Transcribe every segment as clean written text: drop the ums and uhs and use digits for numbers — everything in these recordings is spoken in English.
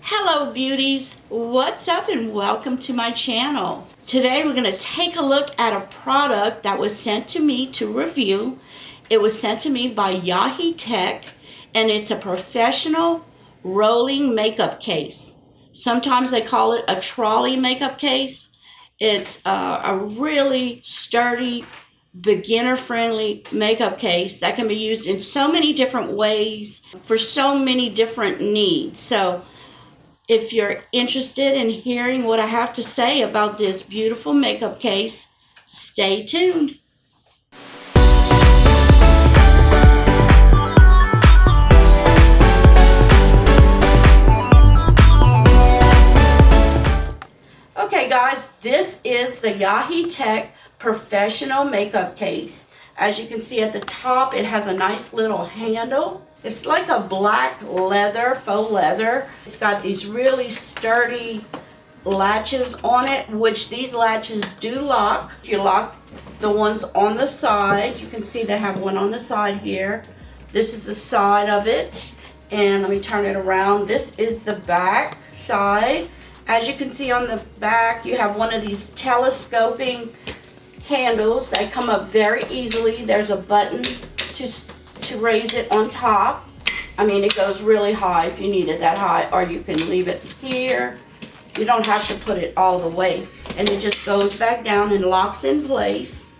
Hello beauties, what's up and welcome to my channel. Today we're going to take a look at a product that was sent to me to review. It was sent to me by Yaheetech and it's a professional rolling makeup case. Sometimes they call it a trolley makeup case. It's a really sturdy, beginner-friendly makeup case that can be used in so many different ways for so many different needs. So if you're interested in hearing what I have to say about this beautiful makeup case, stay tuned. Okay guys, this is the Yaheetech Professional Makeup Case. As you can see at the top, it has a nice little handle. It's like a black leather, faux leather. It's got these really sturdy latches on it, which these latches do lock. You lock the ones on the side. You can see they have one on the side here. This is the side of it. And let me turn it around. This is the back side. As you can see on the back, you have one of these telescoping handles that come up very easily. There's a button to raise it on top. I mean, it goes really high if you need it that high, or you can leave it here. You don't have to put it all the way. And it just goes back down and locks in place.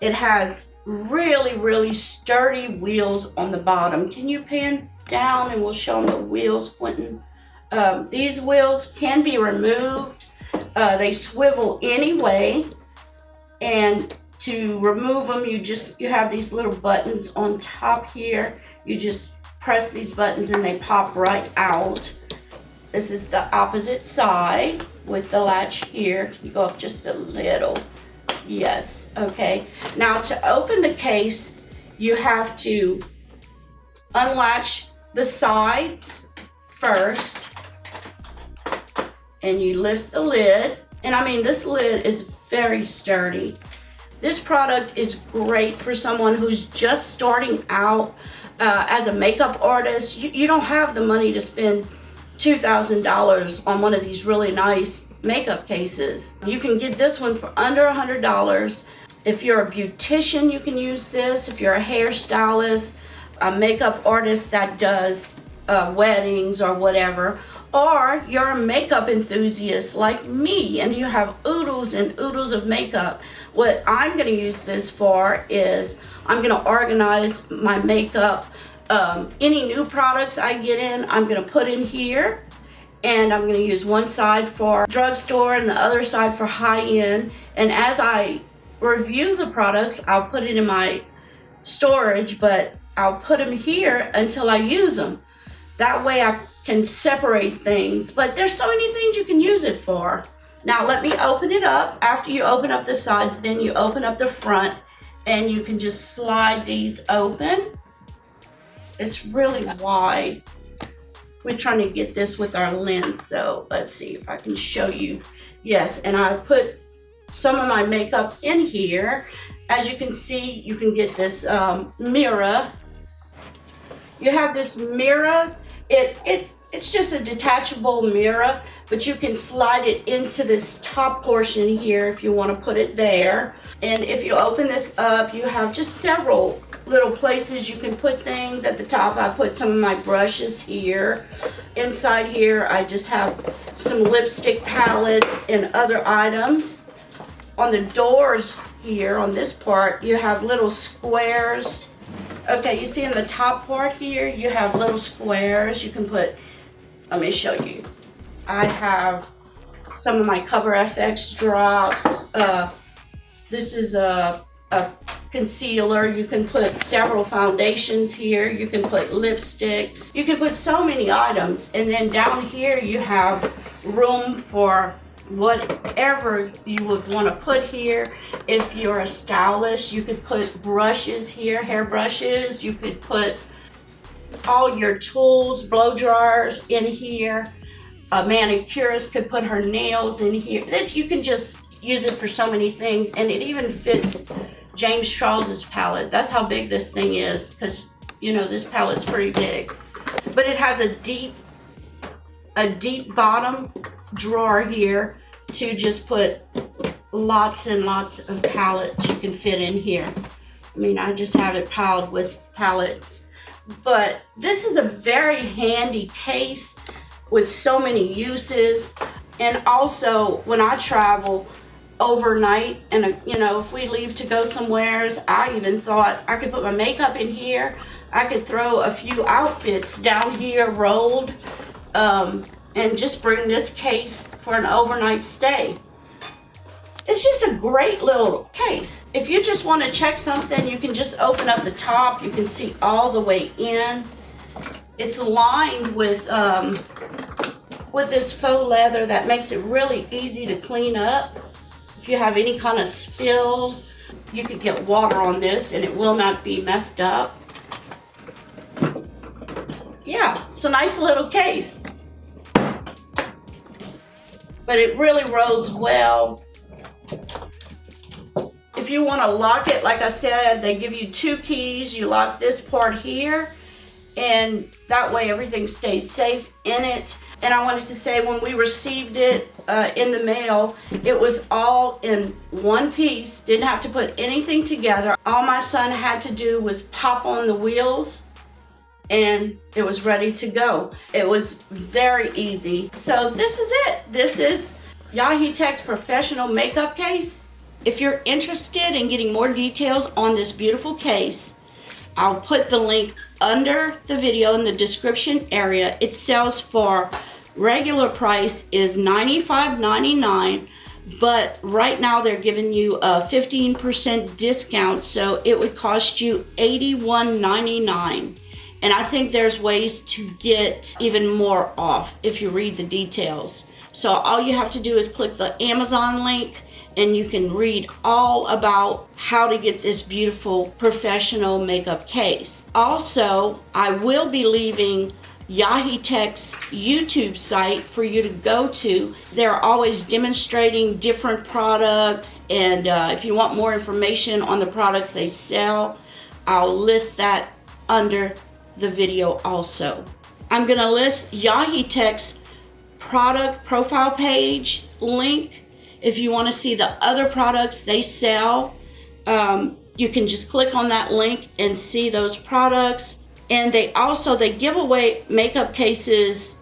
It has really, really sturdy wheels on the bottom. Can you pan down and we'll show them the wheels, Quentin? These wheels can be removed. They swivel anyway. And to remove them, you have these little buttons on top here. You just press these buttons and they pop right out. This is the opposite side with the latch here. Can you go up just a little? Yes, okay. Now to open the case, you have to unlatch the sides first. And you lift the lid. And I mean, this lid is very sturdy. This product is great for someone who's just starting out as a makeup artist. You don't have the money to spend $2,000 on one of these really nice makeup cases. You can get this one for under $100. If you're a beautician, you can use this. If you're a hairstylist, a makeup artist that does weddings or whatever, or you're a makeup enthusiast like me and you have oodles and oodles of makeup. What I'm going to use this for is I'm going to organize my makeup. Any new products I get in, I'm going to put in here, and I'm going to use one side for drugstore and the other side for high-end. And as I review the products, I'll put it in my storage, but I'll put them here until I use them. That way I can separate things, but there's so many things you can use it for. Now let me open it up. After you open up the sides, then you open up the front and you can just slide these open. It's really wide. We're trying to get this with our lens, so let's see if I can show you. Yes, and I put some of my makeup in here. As you can see, you can get this mirror. You have this mirror. It's just a detachable mirror, but you can slide it into this top portion here if you want to put it there. And if you open this up, you have just several little places you can put things. At the top, I put some of my brushes here. Inside here, I just have some lipstick palettes and other items. On the doors here, on this part, you have little squares. Okay, you see in the top part here, you have little squares. You can put, let me show you. I have some of my Cover FX drops. This is a concealer. You can put several foundations here. You can put lipsticks. You can put so many items. And then down here, you have room for whatever you would want to put here. If you're a stylist, you could put brushes here, hair brushes. You could put all your tools, blow dryers in here. A manicurist could put her nails in here. You can just use it for so many things, and it even fits James Charles's palette. That's how big this thing is, because you know this palette's pretty big. But it has a deep a deep bottom drawer here to just put lots and lots of palettes you can fit in here. I mean, I just have it piled with palettes. But this is a very handy case with so many uses. And also, when I travel overnight, and you know, if we leave to go somewheres, I even thought I could put my makeup in here. I could throw a few outfits down here rolled, and just bring this case for an overnight stay. It's just a great little case. If you just want to check something, you can just open up the top. You can see all the way in. It's lined with this faux leather that makes it really easy to clean up. If you have any kind of spills, you could get water on this and it will not be messed up. Yeah, it's a nice little case. But it really rolls well. If you want to lock it, like I said, they give you 2 keys. You lock this part here, and that way everything stays safe in it. And I wanted to say, when we received it in the mail, it was all in one piece. Didn't have to put anything together. All my son had to do was pop on the wheels, and it was ready to go. It was very easy. So this is it. This is Yaheetech's Professional Makeup Case. If you're interested in getting more details on this beautiful case, I'll put the link under the video in the description area. It sells for regular price is $95.99, but right now they're giving you a 15% discount, so it would cost you $81.99. And I think there's ways to get even more off if you read the details. So all you have to do is click the Amazon link, and you can read all about how to get this beautiful professional makeup case. Also, I will be leaving Yaheetech's YouTube site for you to go to. They're always demonstrating different products, and if you want more information on the products they sell, I'll list that under the video also. I'm gonna list Yaheetech's product profile page link. If you want to see the other products they sell, you can just click on that link and see those products. And they give away makeup cases.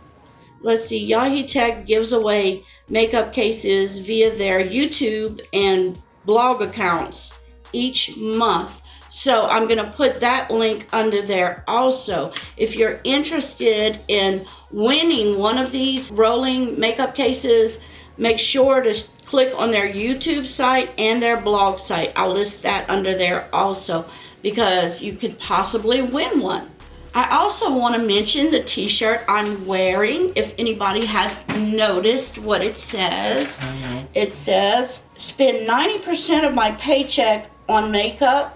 Let's see, Yaheetech gives away makeup cases via their YouTube and blog accounts each month. So I'm going to put that link under there also. If you're interested in winning one of these rolling makeup cases, make sure to click on their YouTube site and their blog site. I'll list that under there also, because you could possibly win one. I also want to mention the t-shirt I'm wearing, if anybody has noticed what it says. It says, spend 90% of my paycheck on makeup,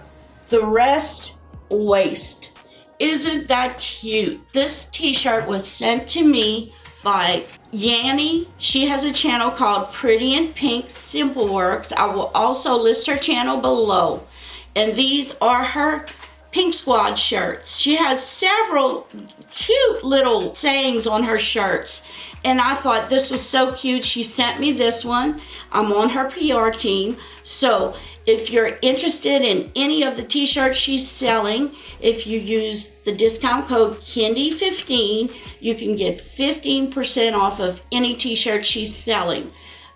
the rest waste. Isn't that cute? This t-shirt was sent to me by Yanni. She has a channel called Pretty in Pink Simple Works. I will also list her channel below. And these are her Pink Squad shirts. She has several cute little sayings on her shirts. And I thought this was so cute. She sent me this one. I'm on her PR team. So if you're interested in any of the t-shirts she's selling, if you use the discount code Kendy15, you can get 15% off of any t-shirt she's selling.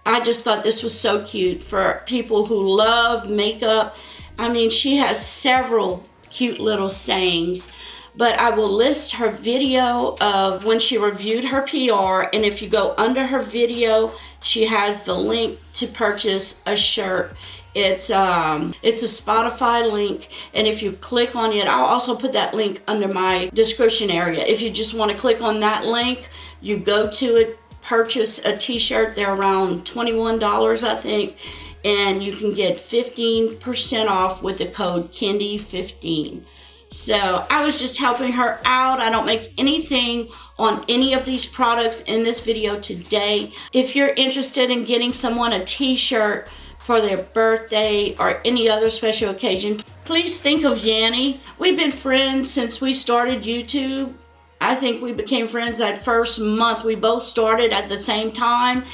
I just thought this was so cute for people who love makeup. I mean, she has several cute little sayings, but I will list her video of when she reviewed her PR, and if you go under her video, she has the link to purchase a shirt. It's a Spotify link, and if you click on it, I'll also put that link under my description area. If you just want to click on that link, you go to it, purchase a t-shirt. They're around $21, I think, and you can get 15% off with the code Kendy15. So I was just helping her out. I don't make anything on any of these products in this video today. If you're interested in getting someone a t-shirt for their birthday or any other special occasion, please think of Yanni. We've been friends since we started YouTube I think we became friends that first month. We both started at the same time,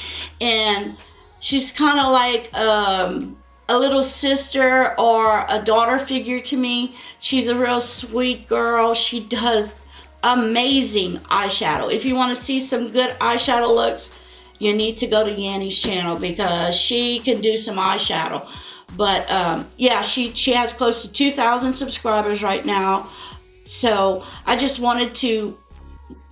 and she's kind of like a little sister or a daughter figure to me. She's a real sweet girl. She does amazing eyeshadow. If you want to see some good eyeshadow looks, you need to go to Yanni's channel because she can do some eyeshadow. But yeah, she has close to 2,000 subscribers right now. So I just wanted to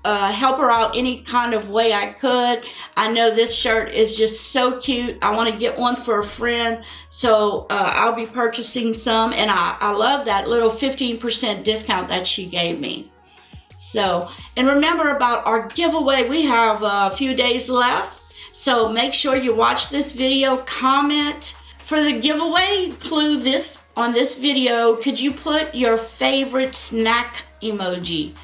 help her out any kind of way I could. I know this shirt is just so cute. I want to get one for a friend. So I'll be purchasing some. And I love that little 15% discount that she gave me. So, and remember about our giveaway. We have a few days left. So make sure you watch this video, comment. For the giveaway, clue this on this video, could you put your favorite snack emoji?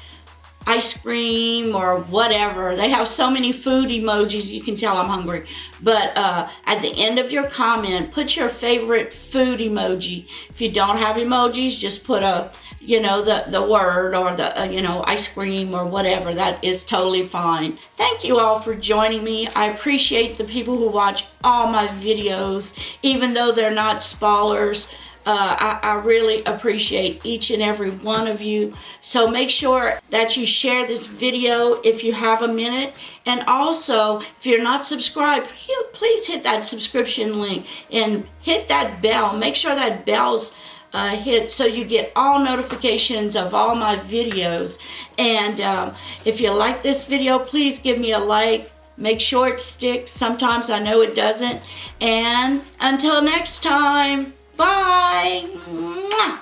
Ice cream or whatever. They have so many food emojis, you can tell I'm hungry. But at the end of your comment, put your favorite food emoji. If you don't have emojis, just put a, you know, the word or the, you know, ice cream or whatever. That is totally fine. Thank you all for joining me. I appreciate the people who watch all my videos, even though they're not spoilers. I really appreciate each and every one of you. So make sure that you share this video if you have a minute. And also, if you're not subscribed, please hit that subscription link and hit that bell. Make sure that bell's hit so you get all notifications of all my videos. And if you like this video, please give me a like. Make sure it sticks. Sometimes I know it doesn't. And until next time. Bye. Mwah.